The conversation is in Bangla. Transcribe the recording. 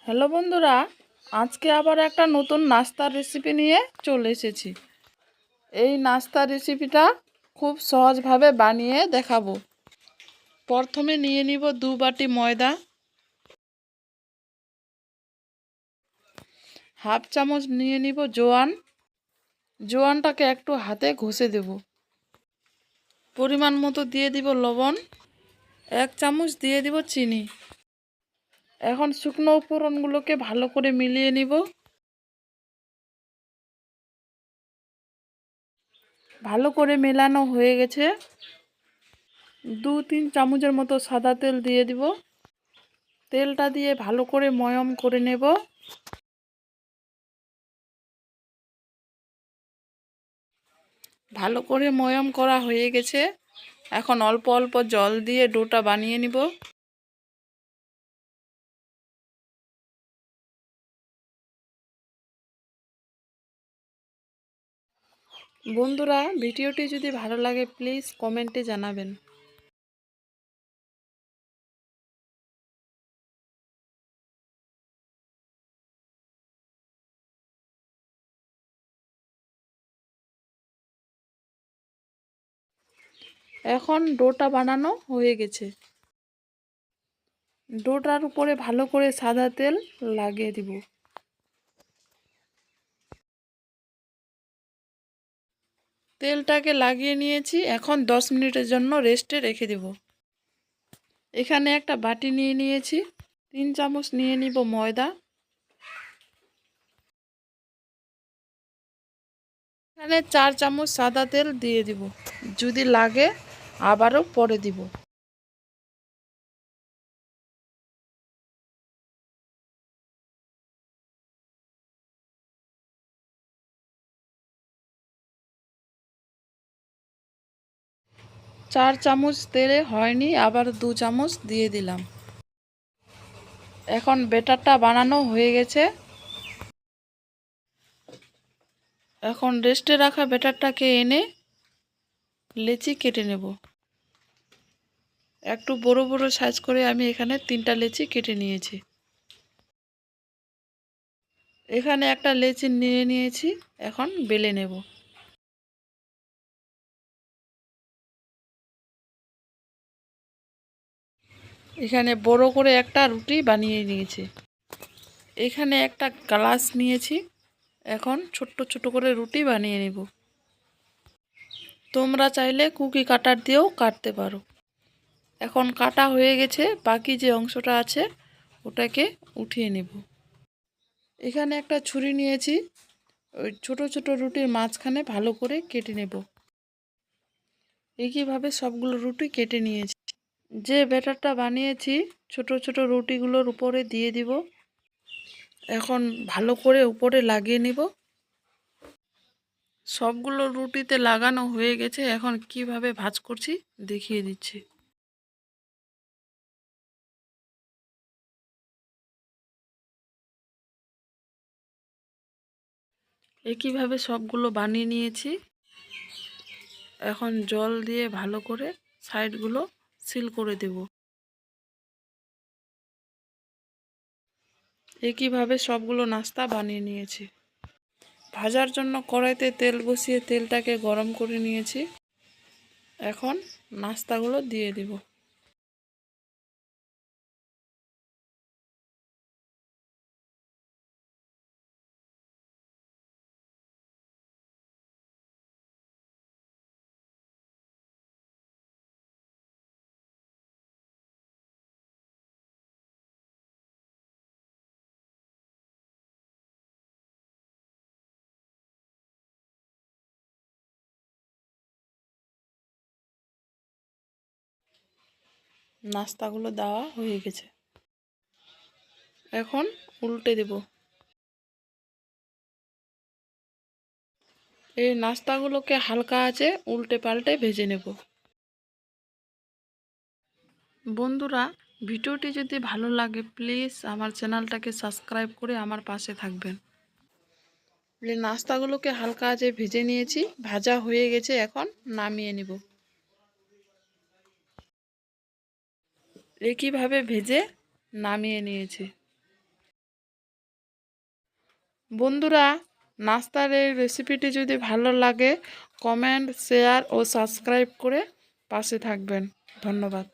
হ্যালো বন্ধুরা, আজকে আবার একটা নতুন নাস্তার রেসিপি নিয়ে চলে এসেছি। এই নাস্তার রেসিপিটা খুব সহজভাবে বানিয়ে দেখাবো। প্রথমে নিয়ে নিব 2 বাটি ময়দা, হাফ চামচ নিয়ে নিব জোয়ান। জোয়ানটাকে একটু হাতে ঘষে দেব। পরিমাণ মতো দিয়ে দিব লবণ, 1 চামচ দিয়ে দিব চিনি। এখন শুকনো উপকরণগুলোকে ভালো করে মিলিয়ে নিব। ভালো করে মেলানো হয়ে গেছে। 2-3 চামচের মতো সাদা তেল দিয়ে দিব। তেলটা দিয়ে ভালো করে ময়ম করে নেব। ভালো করে ময়ম করা হয়ে গেছে। এখন অল্প অল্প জল দিয়ে ডোটা বানিয়ে নিব। বন্ধুরা, ভিডিওটি যদি ভালো লাগে প্লিজ কমেন্টে জানাবেন। এখন ডোটা বানানো হয়ে গেছে। ডোটার উপরে ভালো করে সাদা তেল লাগিয়ে দিব। তেলটাকে লাগিয়ে নিয়েছি। এখন 10 মিনিটের জন্য রেস্টে রেখে দেব। এখানে একটা বাটি নিয়ে নিয়েছি। 3 চামচ নিয়ে নিব ময়দা। এখানে 4 চামচ সাদা তেল দিয়ে দিব। যদি লাগে আবারও পরে দিব। চার চামচ তেলে হয়নি, আবার 2 চামচ দিয়ে দিলাম। এখন ব্যাটারটা বানানো হয়ে গেছে। এখন রেস্টে রাখা ব্যাটারটাকে এনে লেচি কেটে নেব। একটু বড় বড় সাইজ করে আমি এখানে 3টা লেচি কেটে নিয়েছি। এখানে একটা লেচি নিয়ে নিয়েছি। এখন বেলে নেব। এখানে বড় করে একটা রুটি বানিয়ে নিয়েছি। এখানে একটা গ্লাস নিয়েছি। এখন ছোট্ট ছোট করে রুটি বানিয়ে নেব। তোমরা চাইলে কুকি কাটার দিয়েও কাটতে পারো। এখন কাটা হয়ে গেছে। বাকি যে অংশটা আছে ওটাকে উঠিয়ে নেব। এখানে একটা ছুরি নিয়েছি। ওই ছোট ছোট রুটির মাঝখানে ভালো করে কেটে নেব। একইভাবে সবগুলো রুটি কেটে নিয়েছি। যে ব্যাটারটা বানিয়েছি ছোট ছোট রুটিগুলোর উপরে দিয়ে দিব। এখন ভালো করে উপরে লাগিয়ে নিব। সবগুলো রুটিতে লাগানো হয়ে গেছে। এখন কিভাবে ভাঁজ করছি দেখিয়ে দিচ্ছি। একইভাবে সবগুলো বানিয়ে নিয়েছি। এখন জল দিয়ে ভালো করে সাইডগুলো সিল করে দেব। একইভাবে সবগুলো নাস্তা বানিয়ে নিয়েছি। ভাজার জন্য কড়াইতে তেল বসিয়ে তেলটাকে গরম করে নিয়েছি। এখন নাস্তাগুলো দিয়ে দিব। নাস্তাগুলো দেওয়া হয়ে গেছে। এখন উল্টে দেব। এই নাস্তাগুলোকে হালকা আঁচে উল্টে পাল্টে ভেজে নেব। বন্ধুরা, ভিডিওটি যদি ভালো লাগে প্লিজ আমার চ্যানেলটাকে সাবস্ক্রাইব করে আমার পাশে থাকবেন। এই নাস্তাগুলোকে হালকা আঁচে ভেজে নিয়েছি। ভাজা হয়ে গেছে। এখন নামিয়ে নেব। একইভাবে ভেজে নামিয়ে নিয়েছি। বন্ধুরা, নাস্তার এই রেসিপিটি যদি ভালো লাগে কমেন্ট, শেয়ার ও সাবস্ক্রাইব করে পাশে থাকবেন। ধন্যবাদ।